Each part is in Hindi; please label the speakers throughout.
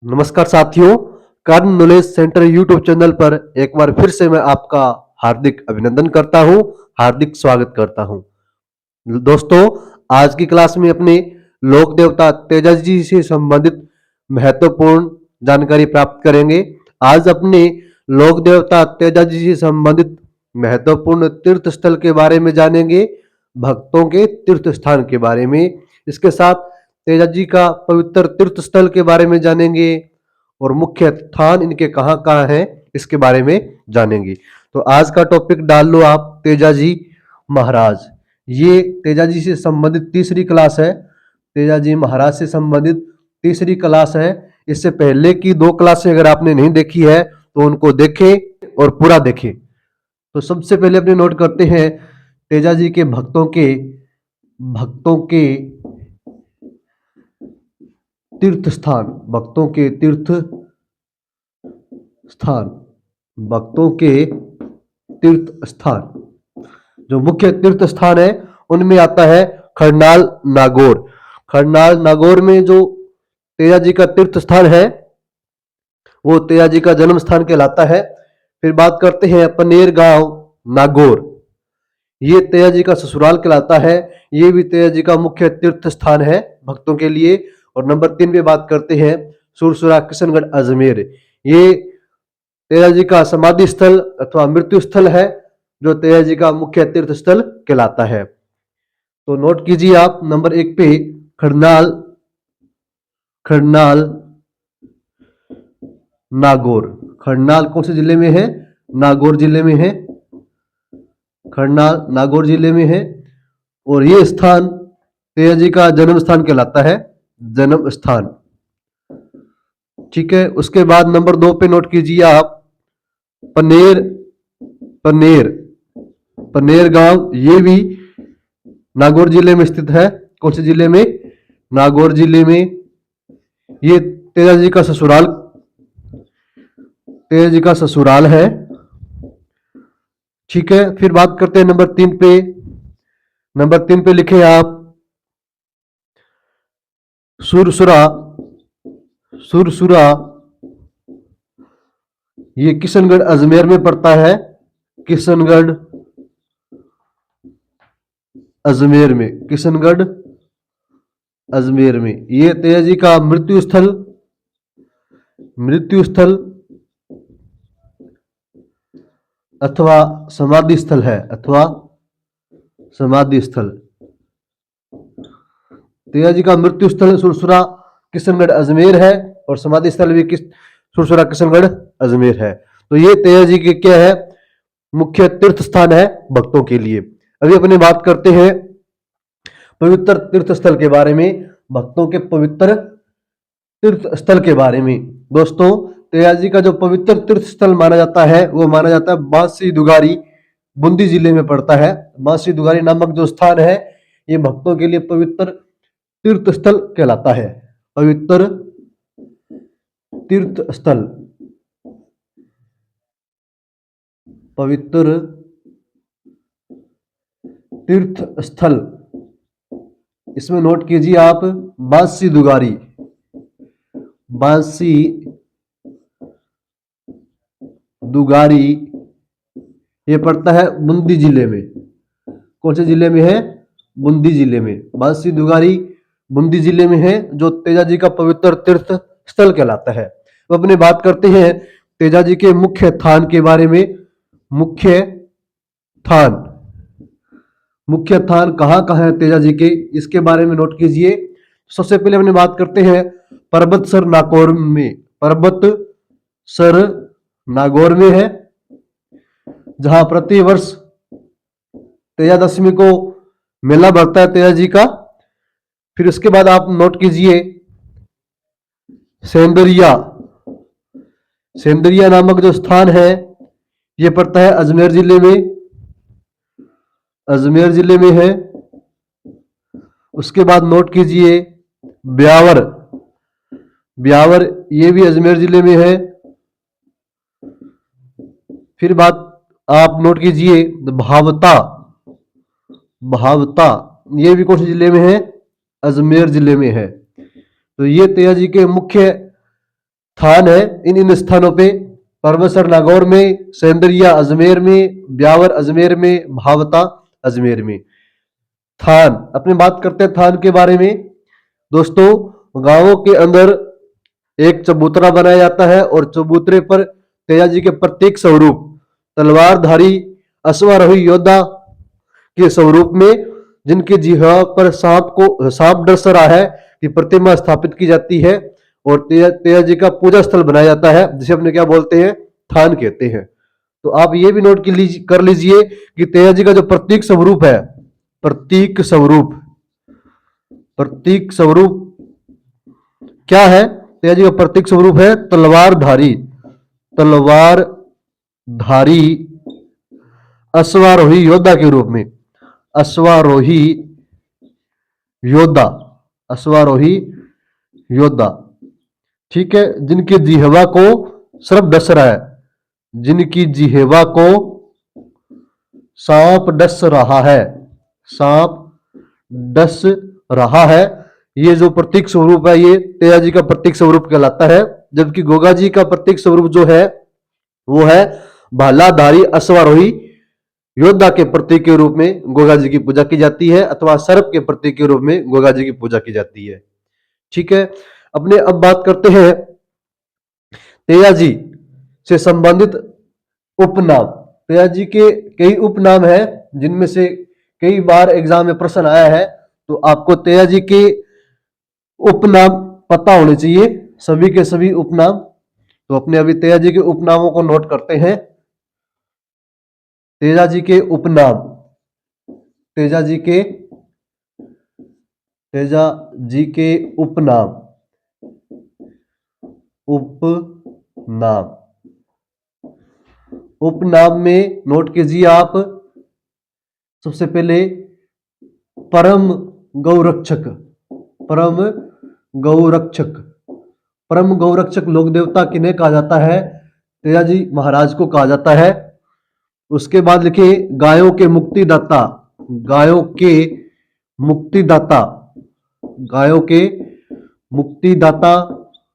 Speaker 1: नमस्कार साथियों, कर्न नॉलेज सेंटर यूट्यूब चैनल पर एक बार फिर से मैं आपका हार्दिक अभिनंदन करता हूं, हार्दिक स्वागत करता हूं। दोस्तों, आज की क्लास में अपने लोक देवता तेजाजी जी से संबंधित महत्वपूर्ण जानकारी प्राप्त करेंगे। आज अपने लोक देवता तेजाजी जी से संबंधित महत्वपूर्ण तीर्थ स्थल के बारे में जानेंगे, भक्तों के तीर्थ स्थान के बारे में। इसके साथ तेजाजी का पवित्र तीर्थ स्थल के बारे में जानेंगे और मुख्य स्थान इनके कहाँ कहाँ हैं इसके बारे में जानेंगे। तो आज का टॉपिक डाल लो आप, तेजाजी महाराज। ये तेजाजी से संबंधित तीसरी क्लास है। तेजाजी महाराज से संबंधित तीसरी क्लास है। इससे पहले की दो क्लासें अगर आपने नहीं देखी है तो उनको देखें और पूरा देखें। तो सबसे पहले अपने नोट करते हैं तेजाजी के भक्तों के तीर्थ स्थान, भक्तों के तीर्थ स्थान, भक्तों के तीर्थ स्थान। जो मुख्य तीर्थ स्थान है उनमें आता है खरनाल नागौर। खरनाल नागौर में जो तेजाजी का तीर्थ स्थान है वो तेजाजी का जन्म स्थान कहलाता है। फिर बात करते हैं पनेर गांव नागौर, ये तेजाजी का ससुराल कहलाता है। ये भी तेजाजी का मुख्य तीर्थ स्थान है भक्तों के लिए। और नंबर 3 पे बात करते हैं सुरसुरा किशनगढ़ अजमेर, ये तेजाजी का समाधि स्थल अथवा मृत्यु स्थल है जो तेजाजी का मुख्य तीर्थ स्थल कहलाता है। तो नोट कीजिए आप, नंबर 1 पे खरनाल खरनाल नागौर। खरनाल कौन से जिले में है? नागौर जिले में है। खरनाल नागौर जिले में है और ये स्थान तेजाजी का जन्म स्थान कहलाता है, जन्म स्थान। ठीक है। उसके बाद नंबर 2 पे नोट कीजिए आप पनेर पनेर पनेर गांव, ये भी नागौर जिले में स्थित है। कौन से जिले में? नागौर जिले में। ये तेजाजी का ससुराल है। ठीक है। फिर बात करते हैं नंबर 3 पे। नंबर 3 पे लिखे आप सुरसुरा सुरसुरा, ये किशनगढ़ अजमेर में पड़ता है। किशनगढ़ अजमेर में, किशनगढ़ अजमेर में। ये तेजाजी का मृत्यु स्थल अथवा समाधि स्थल है, अथवा समाधि स्थल। तेजाजी का मृत्यु स्थल सुरसुरा किशनगढ़ अजमेर है और समाधि स्थल भी सुरसुरा किशनगढ़ अजमेर है। तो ये तेजाजी के क्या है? मुख्य तीर्थ स्थान है भक्तों के लिए। अभी अपने बात करते हैं पवित्र तीर्थ स्थल के बारे में, भक्तों के पवित्र तीर्थ स्थल के बारे में। दोस्तों, तेजाजी का जो पवित्र तीर्थ स्थल माना जाता है वो माना जाता है बांसी दुगारी, बूंदी जिले में पड़ता है। बांसी दुगारी नामक जो स्थान है ये भक्तों के लिए पवित्र तीर्थ स्थल कहलाता है। पवित्र तीर्थ स्थल, पवित्र तीर्थ स्थल। इसमें नोट कीजिए आप बांसी दुगारी, बांसी दुगारी, ये पड़ता है बूंदी जिले में। कौन से जिले में है? बूंदी जिले में। बांसी दुगारी बूंदी जिले में है, जो तेजाजी का पवित्र तीर्थ स्थल कहलाता है। तो अपने बात करते हैं तेजाजी के मुख्य थान के बारे में। मुख्य थान, मुख्य थान कहाँ कहाँ है तेजाजी के, इसके बारे में नोट कीजिए। सबसे पहले अपने बात करते हैं पर्वतसर नागौर में। पर्वतसर नागौर में है, जहां प्रति वर्ष तेजादशमी को मेला भरता है तेजाजी का। फिर उसके बाद आप नोट कीजिए सेंदरिया। सेंदरिया नामक जो स्थान है ये पड़ता है अजमेर जिले में, अजमेर जिले में है। उसके बाद नोट कीजिए ब्यावर, ब्यावर ये भी अजमेर जिले में है। फिर बात आप नोट कीजिए भावता, भावता ये भी कौन से जिले में है? अजमेर जिले में है। तो ये तेजाजी के मुख्य स्थान है। इन इन स्थानों पे परबसर नागौर में, सेंदरिया अजमेर में, ब्यावर अजमेर में, भावता अजमेर में। थान, अपने बात करते हैं थान के बारे में। दोस्तों, गांवों के अंदर एक चबूतरा बनाया जाता है और चबूतरे पर तेजाजी के प्रत्येक स्वरूप, तलवारधारी अश्वारोही योद्धा के स्वरूप में, जिनके जिह्वा पर सांप डस रहा है, की प्रतिमा स्थापित की जाती है और तेजाजी का पूजा स्थल बनाया जाता है, जिसे अपने क्या बोलते हैं, थान कहते हैं। तो आप ये भी नोट कर लीजिए कि तेजाजी का जो प्रतीक स्वरूप है, प्रतीक स्वरूप क्या है? तेजाजी का प्रतीक स्वरूप है तलवारधारी अश्वारोही योद्धा के रूप में। अश्वारोही योद्धा, ठीक है, जिनकी जिह्वा को सर्प डस रहा है, जिनकी जिह्वा को सांप डस रहा है। ये जो प्रतीक स्वरूप है, ये तेजाजी का प्रतीक स्वरूप कहलाता है। जबकि गोगाजी का प्रतीक स्वरूप जो है वो है भालाधारी अश्वारोही योद्धा के प्रतीक के रूप में गोगाजी की पूजा की जाती है, अथवा सर्प के प्रतीक के रूप में गोगाजी की पूजा की जाती है। ठीक है, अपने अब बात करते हैं तेजाजी से संबंधित उपनाम। तेजाजी के कई उपनाम हैं, जिनमें से कई बार एग्जाम में प्रश्न आया है। तो आपको तेजाजी के उपनाम पता होने चाहिए, सभी के सभी उपनाम। तो अपने अभी तेजाजी के उपनामों को नोट करते हैं। तेजाजी के उपनाम, तेजाजी के उपनाम उपनाम में नोट कीजिए आप। सबसे पहले परम गौरक्षक, परम गौरक्षक लोक देवता किन्हें कहा जाता है? तेजाजी महाराज को कहा जाता है। उसके बाद लिखिए गायों के मुक्तिदाता,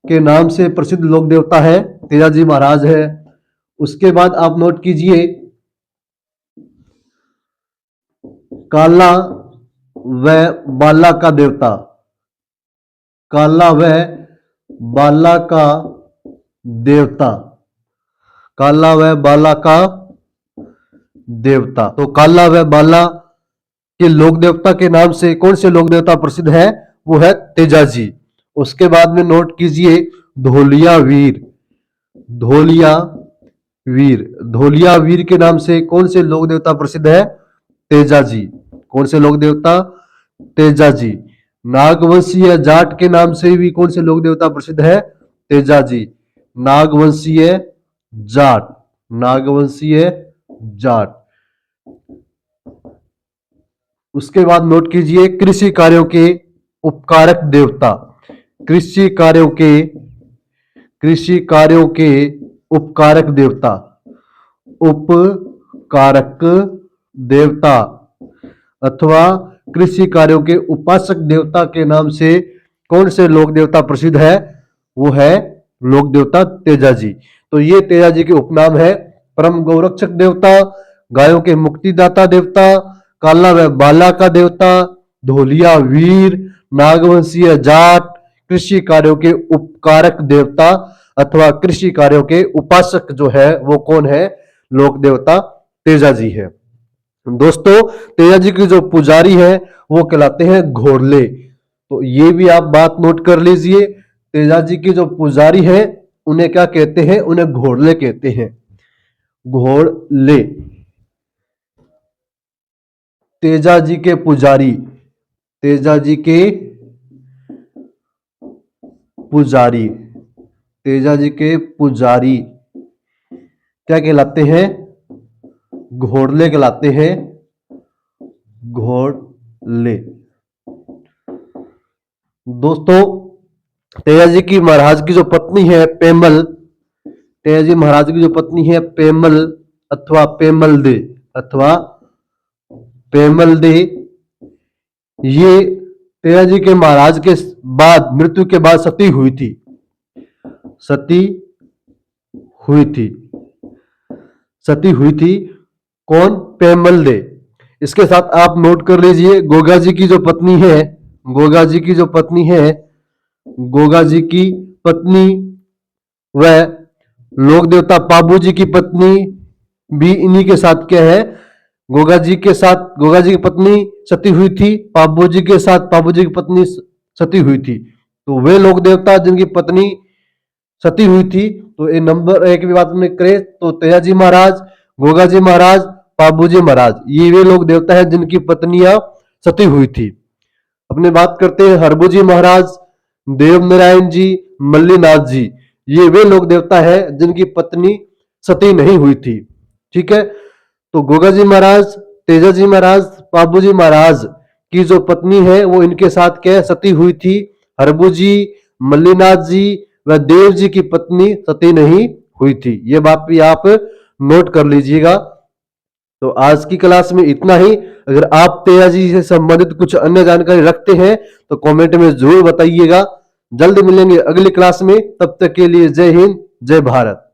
Speaker 1: के नाम से प्रसिद्ध लोक देवता है तेजाजी महाराज है। उसके बाद आप नोट कीजिए काला व बाला का देवता, काला व बाला का देवता। तो काला व बाला के लोक देवता के नाम से कौन से लोक देवता प्रसिद्ध है? वो है तेजाजी। उसके बाद में नोट कीजिए धोलिया वीर के नाम से कौन से लोक देवता प्रसिद्ध है? तेजाजी। कौन से लोक देवता? तेजाजी। नागवंशीय जाट के नाम से भी कौन से लोक देवता प्रसिद्ध है? तेजाजी। नागवंशीय जाट। उसके बाद नोट कीजिए कृषि कार्यों के उपकारक देवता, कृषि कार्यों के उपकारक देवता अथवा कृषि कार्यों के उपासक देवता के नाम से कौन से लोक देवता प्रसिद्ध है? वो है लोक देवता तेजाजी। तो ये तेजाजी के उपनाम है। परम गौरक्षक देवता, गायों के मुक्तिदाता देवता, काला व बाला का देवता, धोलिया वीर, नागवंशीय जाट, कृषि कार्यों के उपकारक देवता अथवा कृषि कार्यों के उपासक जो है वो कौन है? लोक देवता तेजाजी है। दोस्तों, तेजाजी की जो पुजारी है वो कहलाते हैं घोड़ले। तो ये भी आप बात नोट कर लीजिए, तेजाजी की जो पुजारी है उन्हें क्या कहते हैं? उन्हें घोड़ले कहते हैं। घोड़ले। तेजाजी के पुजारी, तेजाजी के पुजारी क्या कहलाते हैं? घोड़ले कहलाते हैं। घोड़ले। दोस्तों, तेजाजी की महाराज की जो पत्नी है पेमल, तेजाजी महाराज की जो पत्नी है पेमल अथवा पेमल दे, ये तेजाजी के महाराज के बाद, मृत्यु के बाद सती हुई थी। सती हुई थी। सती हुई थी कौन? पेमल दे। इसके साथ आप नोट कर लीजिए, गोगा जी की जो पत्नी है, गोगा जी की जो पत्नी है, गोगा जी की पत्नी वह लोक देवता पाबू जी की पत्नी भी इन्हीं के साथ क्या है? गोगा जी के साथ गोगा जी की पत्नी सती हुई थी, पाबू जी के साथ पाबू जी की पत्नी सती हुई थी। तो वे लोक देवता जिनकी पत्नी सती हुई थी, तो ये नंबर एक की बात में करें तो तेजाजी महाराज, गोगा जी महाराज, पाबू जी महाराज, ये वे लोग देवता हैं जिनकी पत्नियां सती हुई थी। अपने बात करते हैं हरबू जी महाराज, देव नारायण जी, मल्लीनाथ जी, ये वे लोग देवता है जिनकी पत्नी सती नहीं हुई थी। ठीक है, तो गोगा जी महाराज, तेजा जी महाराज, पाबू जी महाराज की जो पत्नी है वो इनके साथ क्या सती हुई थी। हरबू जी, मल्लीनाथ जी व देव जी की पत्नी सती नहीं हुई थी। ये बात भी आप नोट कर लीजिएगा। तो आज की क्लास में इतना ही। अगर आप तेजा जी से संबंधित कुछ अन्य जानकारी रखते हैं तो कमेंट में जरूर बताइएगा। जल्द मिलेंगे अगली क्लास में, तब तक के लिए जय हिंद, जय भारत।